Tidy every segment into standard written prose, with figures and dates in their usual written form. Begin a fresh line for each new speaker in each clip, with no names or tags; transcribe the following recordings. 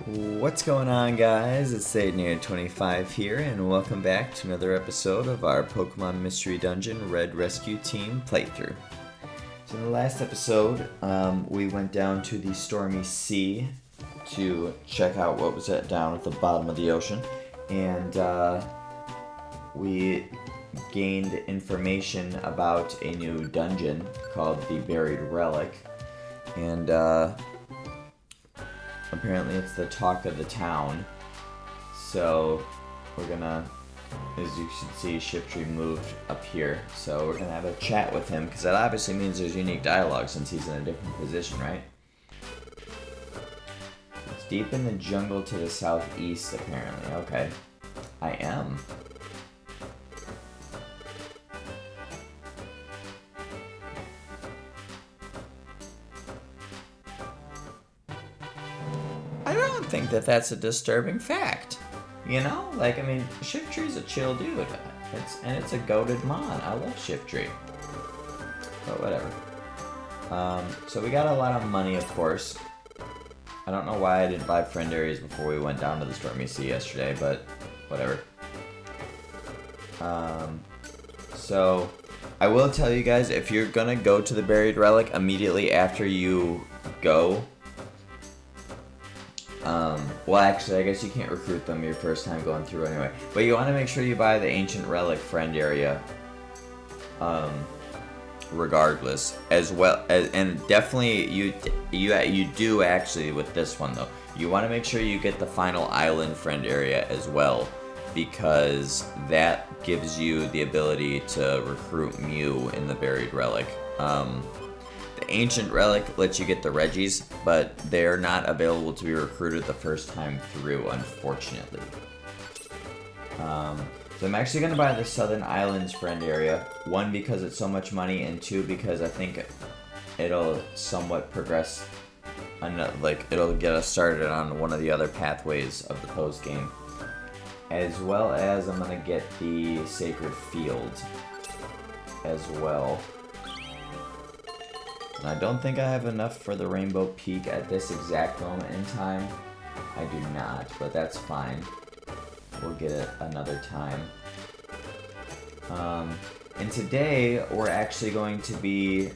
What's going on, guys? It's Satan25 here, and welcome back to another episode of our Pokemon Mystery Dungeon Red Rescue Team playthrough. So in the last episode, we went down to the Stormy Sea to check out what was down at the bottom of the ocean, and we gained information about a new dungeon called the Buried Relic, and apparently it's the talk of the town. So we're gonna, as you should see, Shiftry moved up here. So we're gonna have a chat with him, because that obviously means there's unique dialogue since he's in a different position, right? It's deep in the jungle to the southeast, apparently. Okay. I am. I don't think that that's a disturbing fact. You know? Like, I mean, Shiftry's a chill dude. It's a goated mon. I love Shiftry. But whatever. So we got a lot of money, of course. I don't know why I didn't buy friend areas before we went down to the Stormy Sea yesterday, but whatever. So I will tell you guys, if you're gonna go to the Buried Relic immediately after you go, well, actually, I guess you can't recruit them your first time going through anyway. But you want to make sure you buy the Ancient Relic friend area, regardless, as well as, and definitely you do actually with this one though. You want to make sure you get the Final Island friend area as well, because that gives you the ability to recruit Mew in the Buried Relic. The Ancient Relic lets you get the Reggies, but they're not available to be recruited the first time through, unfortunately. So I'm actually going to buy the Southern Islands friend area. One, because it's so much money, and two, because I think it'll somewhat progress, like it'll get us started on one of the other pathways of the post game. As well as I'm going to get the Sacred Field as well. And I don't think I have enough for the Rainbow Peak at this exact moment in time. I do not, but that's fine. We'll get it another time. And today, we're actually going to be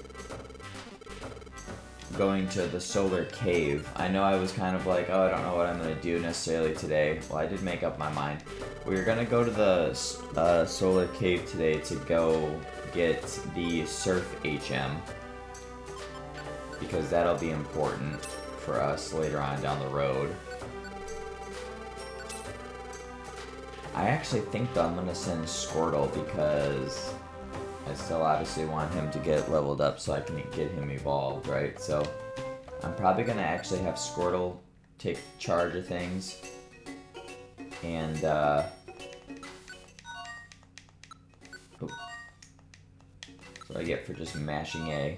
going to the Solar Cave. I know I was kind of like, oh, I don't know what I'm going to do necessarily today. Well, I did make up my mind. We're going to go to the Solar Cave today to go get the Surf HM, because that'll be important for us later on down the road. I actually think that I'm going to send Squirtle, because I still obviously want him to get leveled up so I can get him evolved, right? So I'm probably going to actually have Squirtle take charge of things. And, what do I get for just mashing A?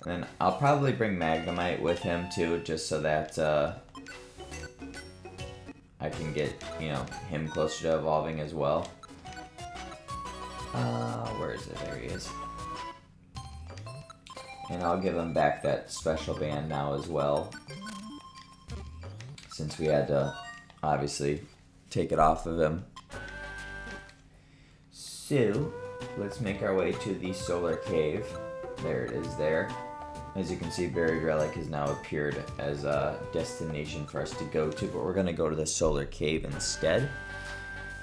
And then I'll probably bring Magnemite with him too, just so that I can get, you know, him closer to evolving as well. Where is it? There he is. And I'll give him back that special band now as well, since we had to obviously take it off of him. So let's make our way to the Solar Cave. There it is there. As you can see, Buried Relic has now appeared as a destination for us to go to, but we're going to go to the Solar Cave instead.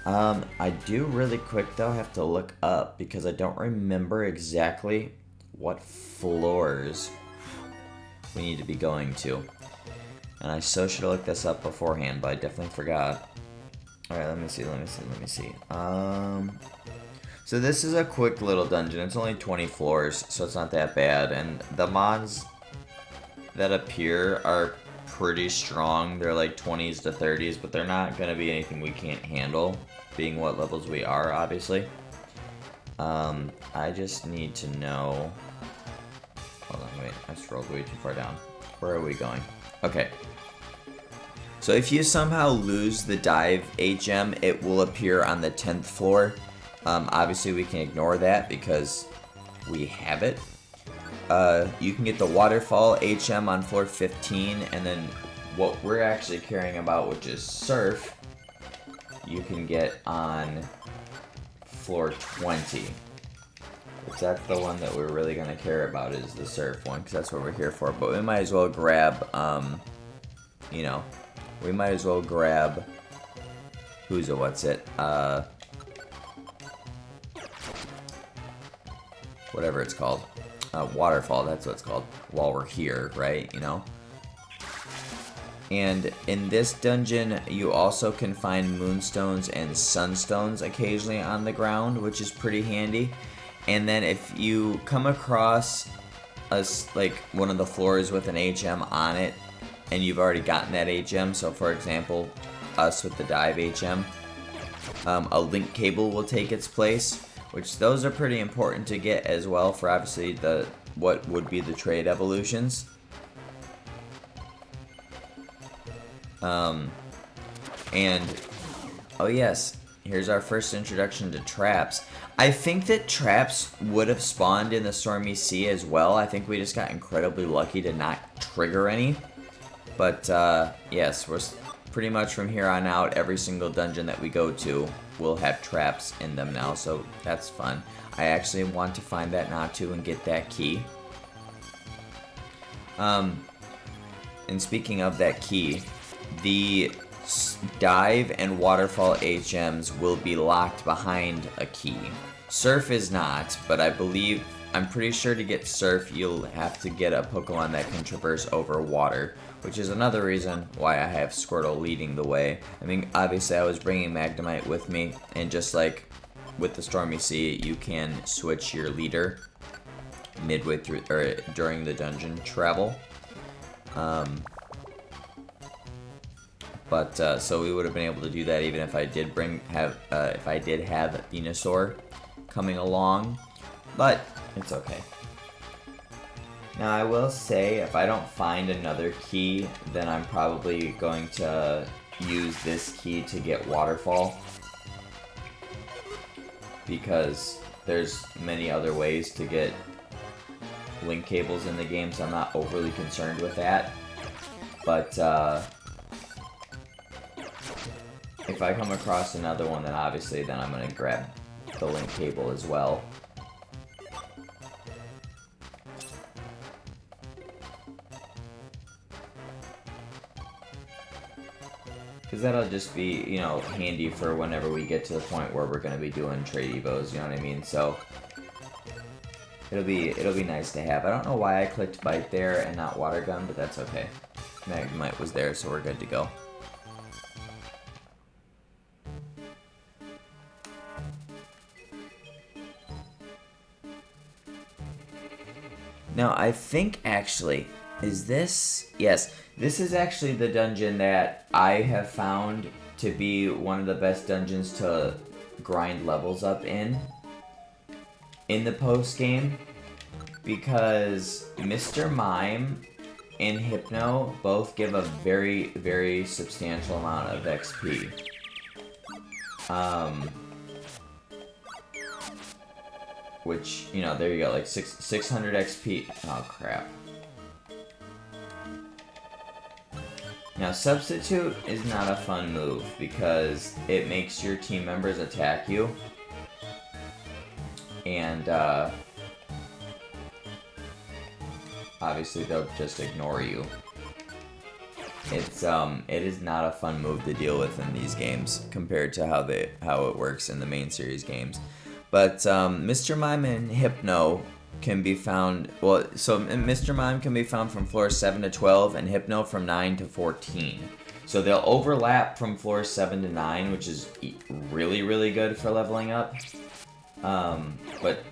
I do really quick, though, have to look up, because I don't remember exactly what floors we need to be going to. And I so should have looked this up beforehand, but I definitely forgot. Alright, let me see. So this is a quick little dungeon. It's only 20 floors, so it's not that bad. And the mons that appear are pretty strong. They're like 20s to 30s, but they're not going to be anything we can't handle, being what levels we are, obviously. I just need to know... Hold on, wait. I scrolled way too far down. Where are we going? Okay. So if you somehow lose the Dive HM, it will appear on the 10th floor. Obviously, we can ignore that because we have it. You can get the Waterfall HM on floor 15, and then what we're actually caring about, which is Surf, you can get on floor 20. Which that's the one that we're really going to care about, is the Surf one, because that's what we're here for. But we might as well grab, you know, we might as well grab, who's a what's it, whatever it's called, Waterfall, that's what it's called, while we're here, right, you know? And in this dungeon, you also can find moonstones and sunstones occasionally on the ground, which is pretty handy. And then if you come across like one of the floors with an HM on it, and you've already gotten that HM, so for example, us with the dive HM, a link cable will take its place, which those are pretty important to get as well for obviously what would be the trade evolutions. And oh yes, here's our first introduction to traps. I think that traps would have spawned in the Stormy Sea as well. I think we just got incredibly lucky to not trigger any. But yes, we're pretty much from here on out, every single dungeon that we go to will have traps in them now, so that's fun. I actually want to find that Natu and get that key. And speaking of that key, the dive and waterfall HMs will be locked behind a key. Surf is not, but I'm pretty sure to get Surf, you'll have to get a Pokemon that can traverse over water, which is another reason why I have Squirtle leading the way. I mean, obviously I was bringing Magnemite with me, and just like with the Stormy Sea, you can switch your leader midway through, or during the dungeon travel. So we would have been able to do that even if I did if I did have Venusaur coming along, but it's okay. Now I will say, if I don't find another key, then I'm probably going to use this key to get Waterfall, because there's many other ways to get link cables in the game, so I'm not overly concerned with that. But if I come across another one, then obviously then I'm going to grab the link cable as well. Because that'll just be, you know, handy for whenever we get to the point where we're going to be doing trade evos, you know what I mean? So it'll be nice to have. I don't know why I clicked Bite there and not Water Gun, but that's okay. Magnemite was there, so we're good to go. Now, I think actually, is this? Yes, this is actually the dungeon that I have found to be one of the best dungeons to grind levels up in the post game, because Mr. Mime and Hypno both give a very, very substantial amount of XP. Which, you know, there you go, like 600 XP. Oh, crap. Now, Substitute is not a fun move because it makes your team members attack you. And, obviously they'll just ignore you. It is not a fun move to deal with in these games compared to how it works in the main series games. But Mr. Mime and Hypno can be found, well, so Mr. Mime can be found from floors 7 to 12 and Hypno from 9 to 14. So they'll overlap from floors 7 to 9, which is really, really good for leveling up. But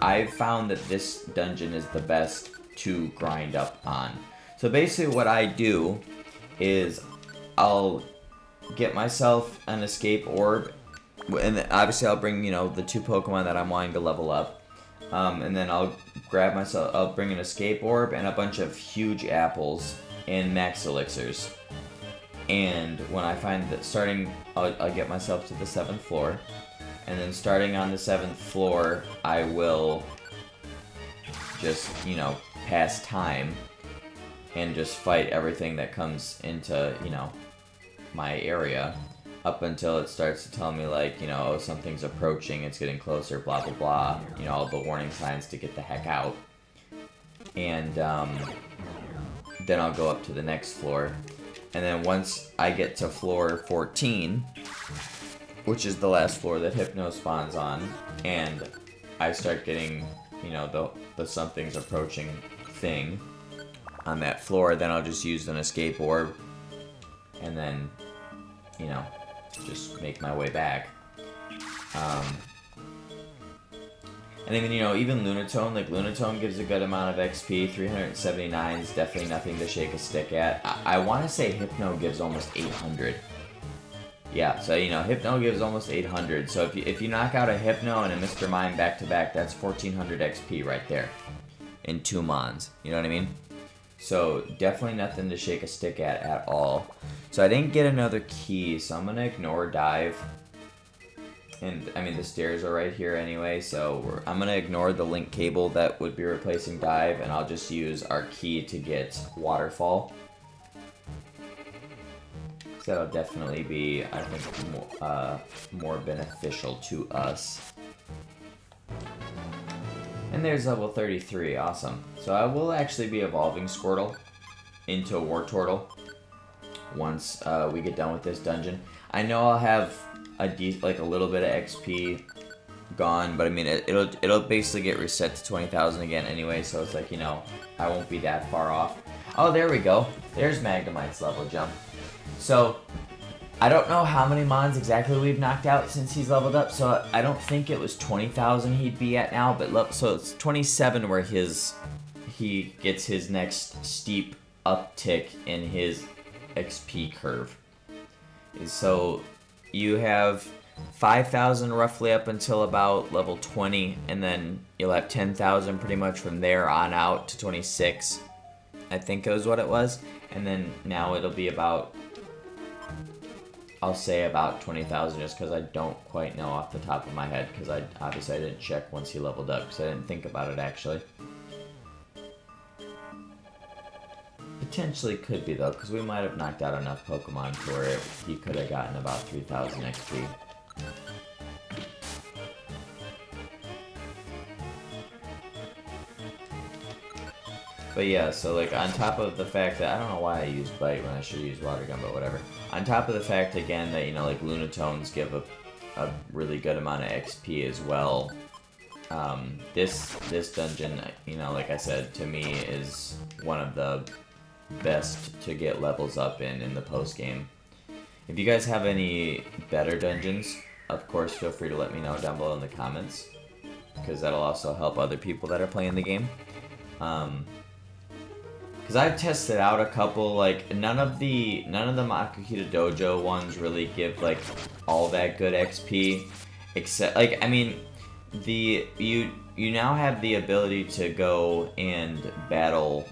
I've found that this dungeon is the best to grind up on. So basically what I do is I'll get myself an escape orb, and obviously I'll bring, you know, the 2 Pokemon that I'm wanting to level up. And then I'll bring an escape orb and a bunch of huge apples and max elixirs. And when I find that I'll get myself to the 7th floor. And then starting on the 7th floor, I will just, you know, pass time and just fight everything that comes into, you know, my area, up until it starts to tell me, like, you know, oh, something's approaching, it's getting closer, blah, blah, blah. You know, all the warning signs to get the heck out. And, then I'll go up to the next floor. And then once I get to floor 14, which is the last floor that Hypno spawns on, and I start getting, you know, the something's approaching thing on that floor, then I'll just use an escape orb, and then, you know, just make my way back. And then, you know, even Lunatone, like, Lunatone gives a good amount of XP. 379 is definitely nothing to shake a stick at. I want to say Hypno gives almost 800. Yeah, so, you know, Hypno gives almost 800. So if you knock out a Hypno and a Mr. Mime back-to-back, that's 1400 XP right there in 2 Mons. You know what I mean? So definitely nothing to shake a stick at all. So I didn't get another key, so I'm going to ignore Dive. And, I mean, the stairs are right here anyway, so I'm going to ignore the link cable that would be replacing Dive, and I'll just use our key to get Waterfall. So that'll definitely be, I think, more beneficial to us. And there's level 33, awesome. So I will actually be evolving Squirtle into Wartortle once we get done with this dungeon. I know I'll have a little bit of XP gone, but I mean it'll basically get reset to 20,000 again anyway, so it's like, you know, I won't be that far off. Oh, there we go. There's Magnemite's level jump. So I don't know how many Mons exactly we've knocked out since he's leveled up, so I don't think it was 20,000 he'd be at now, but so it's 27 where he gets his next steep uptick in his XP curve. So you have 5,000 roughly up until about level 20, and then you'll have 10,000 pretty much from there on out to 26, I think was what it was. And then now it'll be about, I'll say about 20,000, just because I don't quite know off the top of my head, because I didn't check once he leveled up, because I didn't think about it actually. Potentially could be though, because we might have knocked out enough Pokemon to where he could have gotten about 3,000 XP. But yeah, so like on top of the fact that, I don't know why I used Bite when I should use Water Gun, but whatever. On top of the fact again that, you know, like Lunatones give a really good amount of XP as well. This dungeon, you know, like I said, to me is one of the best to get levels up in the post game. If you guys have any better dungeons, of course feel free to let me know down below in the comments, because that'll also help other people that are playing the game. Because I've tested out a couple, like none of the Makihita Dojo ones really give like all that good XP, except like, I mean, you now have the ability to go and battle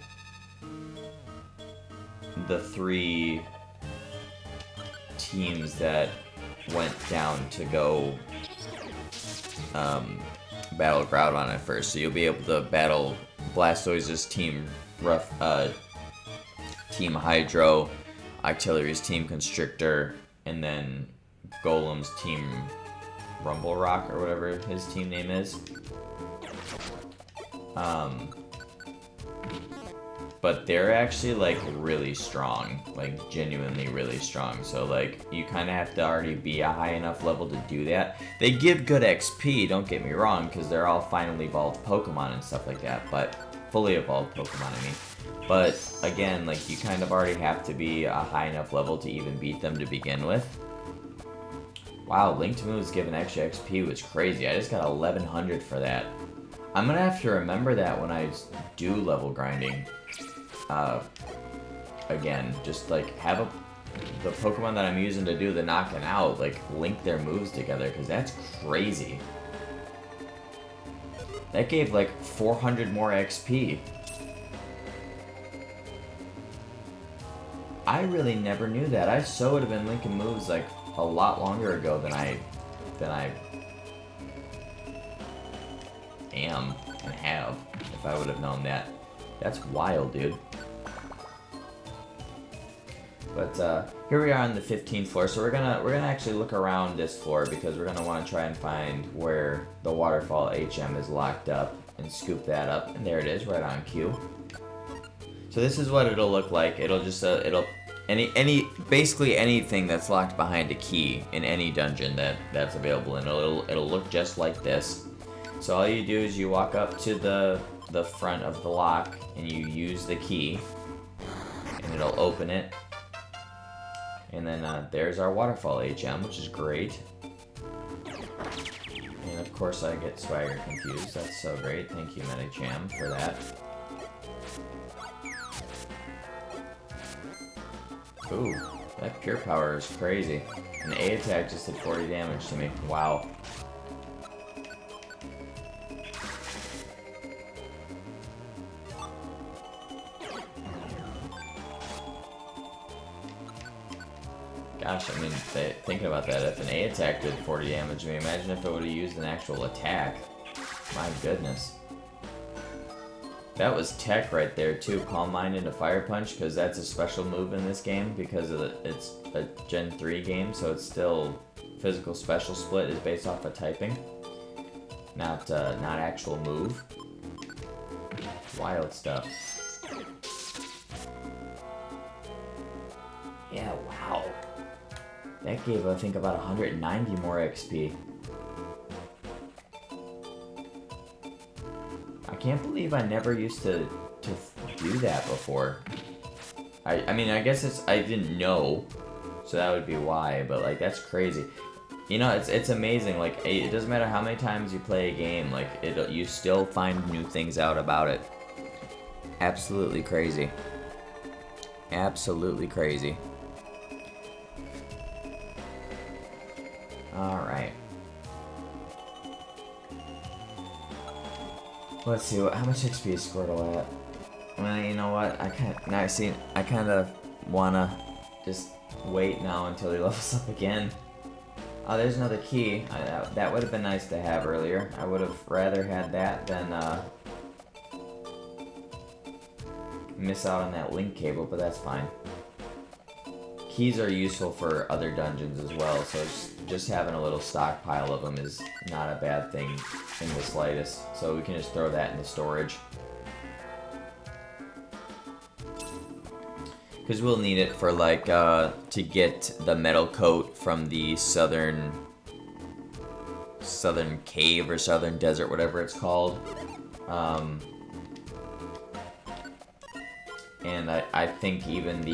the 3 teams that went down to go battle Groudon at first. So you'll be able to battle Blastoise's team Team Hydro, Octillery's Team Constrictor, and then Golem's Team Rumble Rock, or whatever his team name is. But they're actually, like, really strong. Like, genuinely really strong. So, like, you kind of have to already be a high enough level to do that. They give good XP, don't get me wrong, because they're all finally evolved Pokemon and stuff like that. But, fully evolved Pokemon, I mean. But, again, like, you kind of already have to be a high enough level to even beat them to begin with. Wow, Linked Moves given extra XP was crazy. I just got 1100 for that. I'm gonna have to remember that when I do level grinding. Again, just like have the Pokemon that I'm using to do the knocking out, like link their moves together, because that's crazy. That gave like 400 more XP. I really never knew that. I so would have been linking moves like a lot longer ago than I am and have, if I would have known that. That's wild, dude. But here we are on the 15th floor, so we're gonna actually look around this floor because we're gonna want to try and find where the waterfall HM is locked up and scoop that up. And there it is, right on cue. So this is what it'll look like. It'll just basically anything that's locked behind a key in any dungeon that's available, and it'll look just like this. So all you do is you walk up to the front of the lock and you use the key, and it'll open it. And then there's our waterfall HM, which is great. And of course I get Swagger confused. That's so great. Thank you, Medicham, for that. Ooh, that pure power is crazy. An A attack just did 40 damage to me. Wow. Gosh, I mean, thinking about that, if an A attack did 40 damage to me, imagine if it would have used an actual attack. My goodness. That was tech right there too, Calm Mind into Fire Punch, because that's a special move in this game because of it's a Gen 3 game, so it's still physical special split is based off of typing, not actual move. Wild stuff. Yeah, wow. That gave, I think, about 190 more XP. I can't believe I never used to do that before. I mean, I guess I didn't know, so that would be why, but, like, that's crazy. You know, it's amazing, like, it doesn't matter how many times you play a game, like, you still find new things out about it. Absolutely crazy. Absolutely crazy. Alright. Let's see, how much XP is Squirtle at? Well, you know what, I kind of wanna just wait now until he levels up again. Oh, there's another key. That would have been nice to have earlier. I would have rather had that than miss out on that link cable, but that's fine. Keys are useful for other dungeons as well, so just having a little stockpile of them is not a bad thing in the slightest. So we can just throw that into storage. Because we'll need it for, like, to get the metal coat from the southern cave or southern desert, whatever it's called. And I think even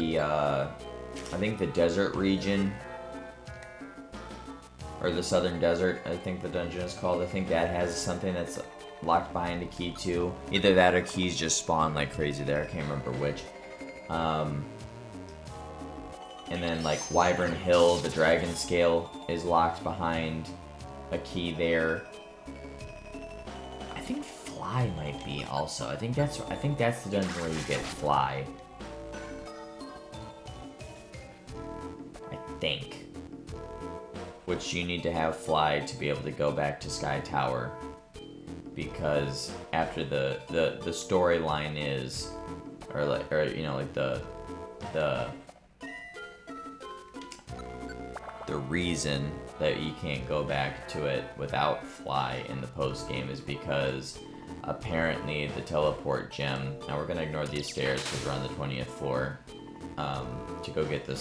I think the desert region, or the southern desert, I think the dungeon is called, I think that has something that's locked behind a key too. Either that or keys just spawn like crazy there, I can't remember which. And then, like, Wyvern Hill, the dragon scale, is locked behind a key there. I think Fly might be also. I think that's the dungeon where you get Fly. I think. Which you need to have Fly to be able to go back to Sky Tower. Because after the storyline is, or you know, like the reason that you can't go back to it without Fly in the post game is because apparently the teleport gem. Now we're gonna ignore these stairs because we're on the 20th floor to go get the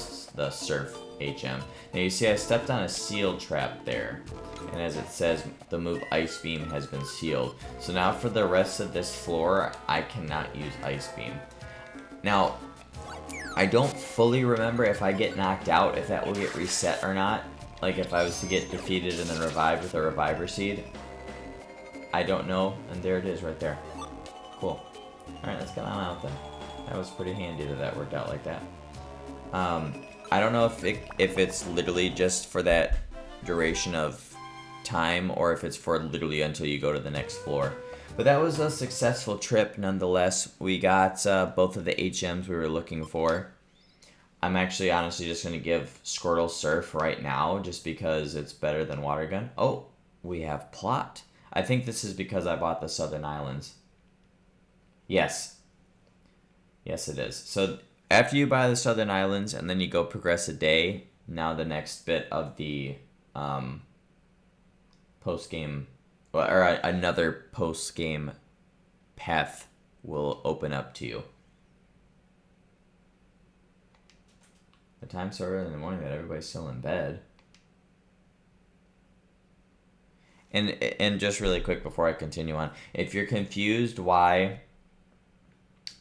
Surf HM. Now you see I stepped on a seal trap there, and as it says, the move Ice Beam has been sealed. So now for the rest of this floor, I cannot use Ice Beam. Now, I don't fully remember if I get knocked out, if that will get reset or not. Like if I was to get defeated and then revived with a Reviver Seed. I don't know, and there it is right there. Cool. Alright, let's get on out then. That was pretty handy that worked out like that. I don't know if it's literally just for that duration of time, or if it's for literally until you go to the next floor. But that was a successful trip nonetheless. We got both of the HMs we were looking for. I'm actually honestly just going to give Squirtle Surf right now, just because it's better than Water Gun. Oh, we have Plot. I think this is because I bought the Southern Islands. Yes. Yes, it is. So After you buy the Southern Islands and then you go progress a day, now the next bit of the post game, or another post game path will open up to you. The time's so early in the morning that everybody's still in bed. And just really quick before I continue on, if you're confused why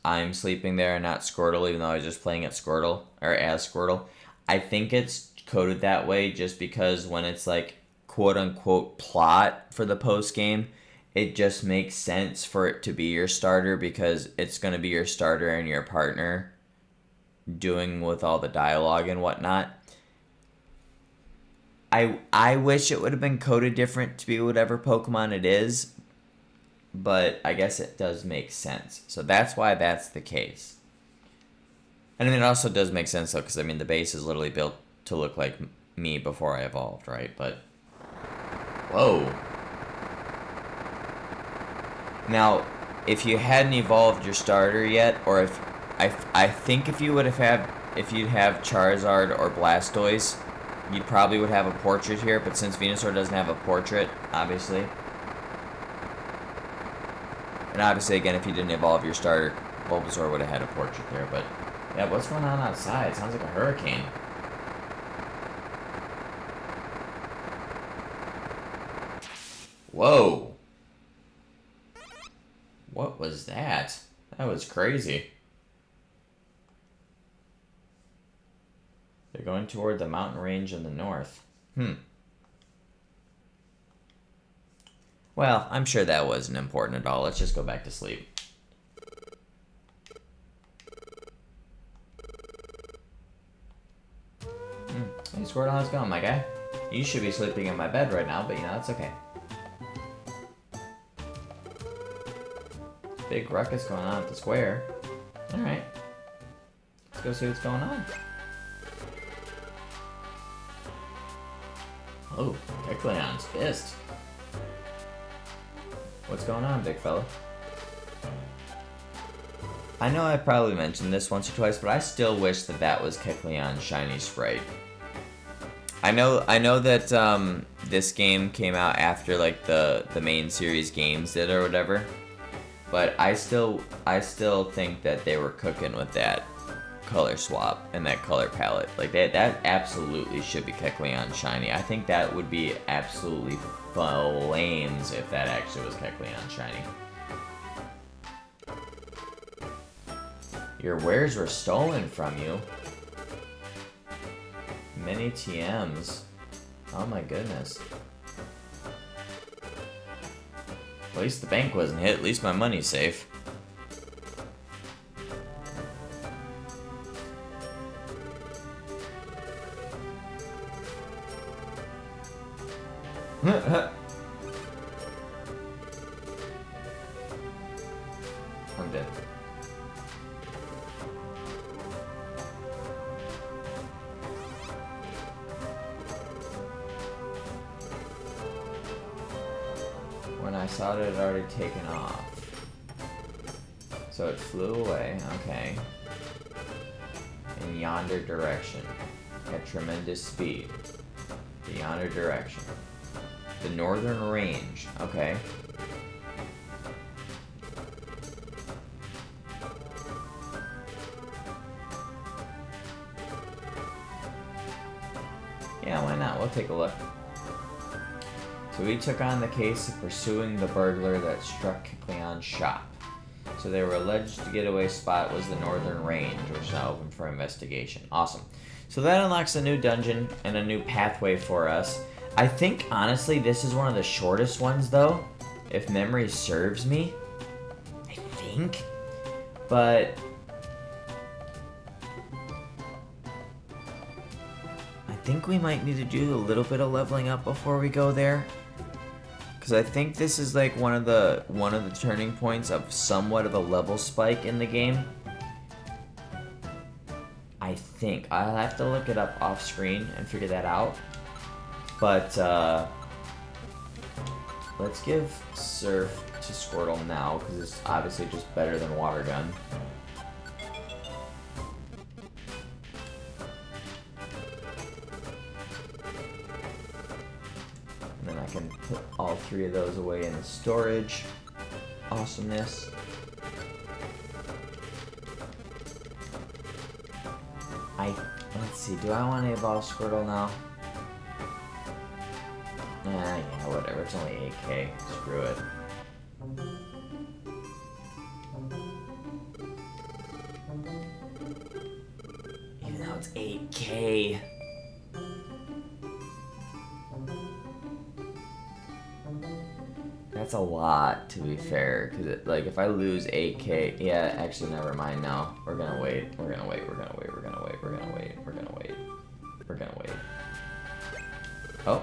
I'm sleeping there and not Squirtle, even though I was just playing at Squirtle, or as Squirtle, I think it's coded that way just because when it's like quote-unquote plot for the post-game, it just makes sense for it to be your starter because it's going to be your starter and your partner doing with all the dialogue and whatnot. I wish it would have been coded different to be whatever Pokemon it is, but I guess it does make sense. So that's why that's the case. And I mean, it also does make sense, though, because, I mean, the base is literally built to look like me before I evolved, right? But, whoa. Now, if you hadn't evolved your starter yet, or if, I think if you would have if you'd have Charizard or Blastoise, you probably would have a portrait here, but since Venusaur doesn't have a portrait, obviously. And obviously, again, if you didn't evolve your starter, Bulbasaur would have had a portrait there, but... Yeah, what's going on outside? It sounds like a hurricane. Whoa. What was that? That was crazy. They're going toward the mountain range in the north. Well, I'm sure that wasn't important at all. Let's just go back to sleep. Hey, Squirtle, how's it going, my guy? You should be sleeping in my bed right now, but you know, it's okay. Big ruckus going on at the square. Alright. Let's go see what's going on. Oh, Kecleon's pissed. What's going on, big fella? I know I probably mentioned this once or twice, but I still wish that that was Kecleon's shiny sprite. I know that this game came out after like the main series games did or whatever, but I still think that they were cooking with that color swap and that color palette. Like that absolutely should be Kecleon shiny. I think that would be absolutely flames if that actually was Kecleon shiny. Your wares were stolen from you. Many TMs. Oh my goodness. At least the bank wasn't hit. At least my money's safe. I'm dead. When I saw it, it had already taken off. So it flew away, okay. In yonder direction. At tremendous speed. The yonder direction. The northern range, okay. Yeah, why not? We'll take a look. So we took on the case of pursuing the burglar that struck Kecleon's shop. So they were alleged the getaway spot was the northern range, which is now open for investigation. Awesome. So that unlocks a new dungeon and a new pathway for us. I think, honestly, this is one of the shortest ones, though, if memory serves me. I think. But I think we might need to do a little bit of leveling up before we go there. Because I think this is like one of the turning points of somewhat of a level spike in the game. I think. I'll have to look it up off screen and figure that out. But, let's give Surf to Squirtle now, because it's obviously just better than Water Gun. can put all 3 of those away in the storage. Awesomeness. Let's see, do I want to evolve Squirtle now? Yeah, whatever, it's only 8k, screw it. Even though it's 8k. That's a lot, to be fair, because, like, if I lose 8k, yeah, actually, never mind now. We're gonna wait, we're gonna wait, we're gonna wait, we're gonna wait, we're gonna wait, we're gonna wait, we're gonna wait. Oh.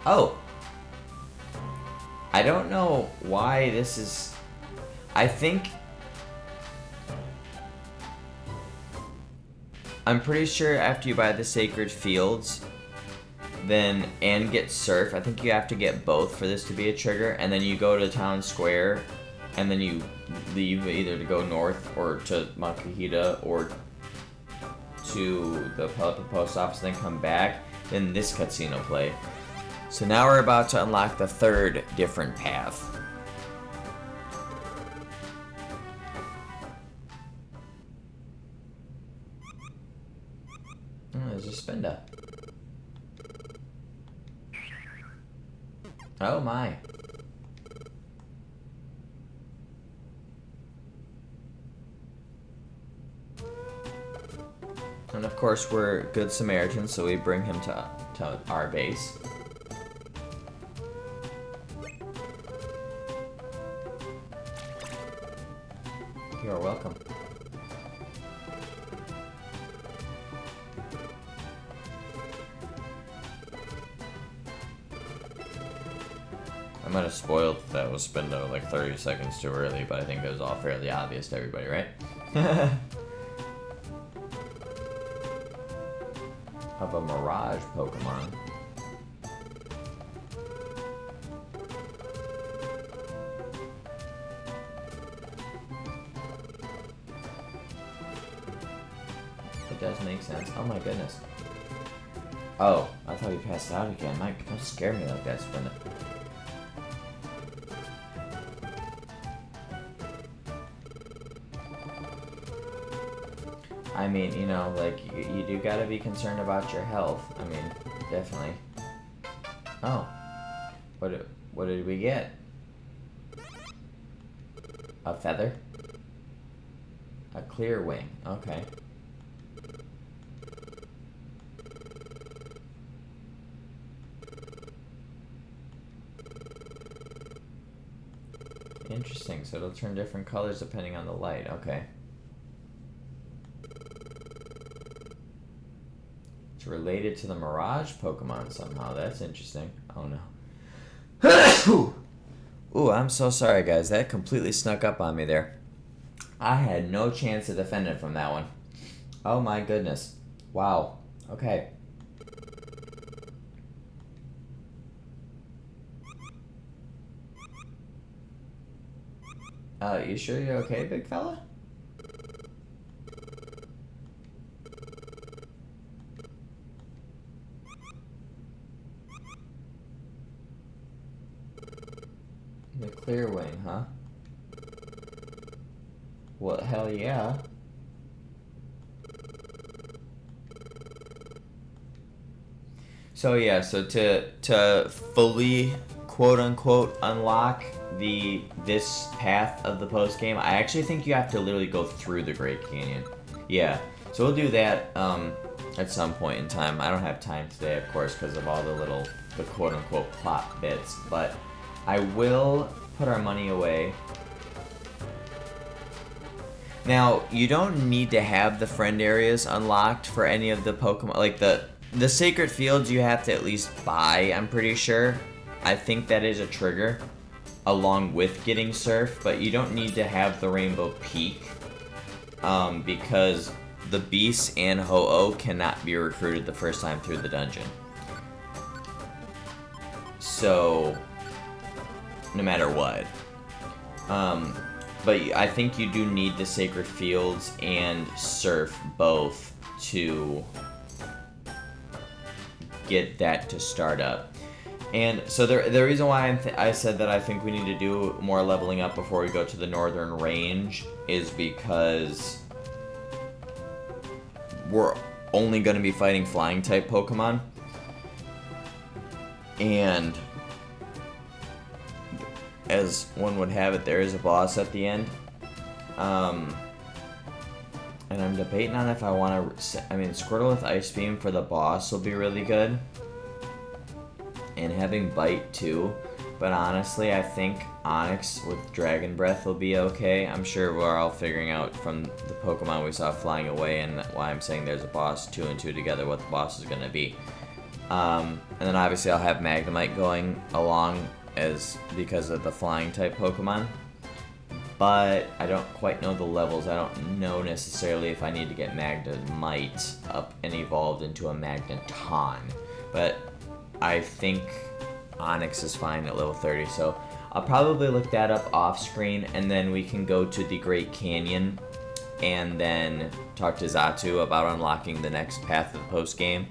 Oh! I don't know why this is... I think... I'm pretty sure after you buy the Sacred Fields... and get Surf, I think you have to get both for this to be a trigger, and then you go to Town Square, and then you leave either to go north, or to Makahita, or to the Pelican Post Office, and then come back, then this cutscene will play. So now we're about to unlock the 3rd different path. Oh, there's a Spinda. Oh my. And of course we're good Samaritans, so we bring him to our base. You're welcome. I might have spoiled that was Spindo like 30 seconds too early, but I think it was all fairly obvious to everybody, right? Of a Mirage Pokemon. It does make sense. Oh my goodness. Oh, I thought you passed out again. Mike, don't scare me like that, Spindo. I mean, you know, like, you do gotta be concerned about your health. I mean, definitely. Oh. What did we get? A feather? A clear wing. Okay. Interesting, so it'll turn different colors depending on the light. Okay. Related to the Mirage Pokemon somehow. That's interesting. Oh no. Ooh, I'm so sorry guys. That completely snuck up on me there. I had no chance to defend it from that one. Oh my goodness. Wow. Okay. You sure you're okay, big fella? The clear wing, huh? Well, hell yeah. So yeah, so to fully quote unquote unlock this path of the post game, I actually think you have to literally go through the Great Canyon. Yeah. So we'll do that at some point in time. I don't have time today, of course, because of all the quote unquote plot bits, but I will put our money away. Now, you don't need to have the friend areas unlocked for any of the Pokemon. Like, the Sacred Fields you have to at least buy, I'm pretty sure. I think that is a trigger, along with getting Surf, but you don't need to have the Rainbow Peak, because the Beasts and Ho-Oh cannot be recruited the first time through the dungeon. So, no matter what. But I think you do need the Sacred Fields and Surf both to get that to start up. And so the reason why I said that I think we need to do more leveling up before we go to the northern range is because we're only going to be fighting flying type Pokemon. And as one would have it, there is a boss at the end. And I'm debating on if I want to... I mean, Squirtle with Ice Beam for the boss will be really good. And having Bite too. But honestly, I think Onix with Dragon Breath will be okay. I'm sure we're all figuring out from the Pokemon we saw flying away and why I'm saying there's a boss, 2 and 2 together, what the boss is going to be. And then obviously I'll have Magnemite going along because of the flying type Pokemon. But I don't quite know the levels. I don't know necessarily if I need to get Magnemite up and evolved into a Magneton. But I think Onix is fine at level 30, so I'll probably look that up off screen, and then we can go to the Great Canyon and then talk to Zatu about unlocking the next path of the post game,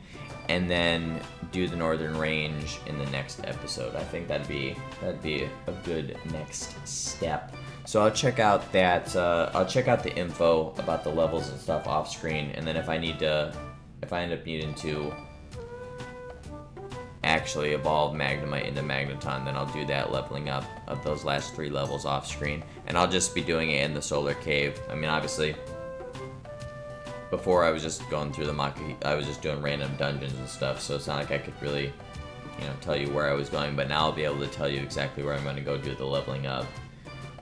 and then do the Northern Range in the next episode. I think that'd be a good next step. So I'll check out that. I'll check out the info about the levels and stuff off screen, and then if I end up needing to actually evolve Magnemite into Magneton, then I'll do that leveling up of those last 3 levels off screen, and I'll just be doing it in the Solar Cave. I mean, obviously, before I was just going through I was just doing random dungeons and stuff, so it's not like I could really, tell you where I was going, but now I'll be able to tell you exactly where I'm going to go do the leveling up.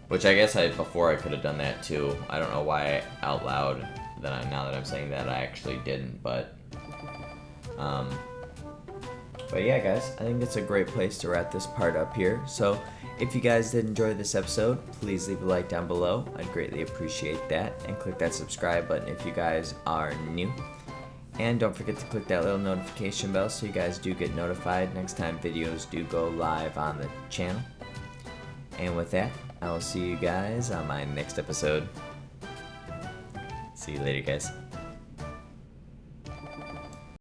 Which I guess before I could have done that too. I don't know why out loud now that I'm saying that I actually didn't, but yeah, guys, I think it's a great place to wrap this part up here. So if you guys did enjoy this episode, please leave a like down below. I'd greatly appreciate that, and click that subscribe button if you guys are new. And don't forget to click that little notification bell so you guys do get notified next time videos do go live on the channel. And with that, I will see you guys on my next episode. See you later, guys.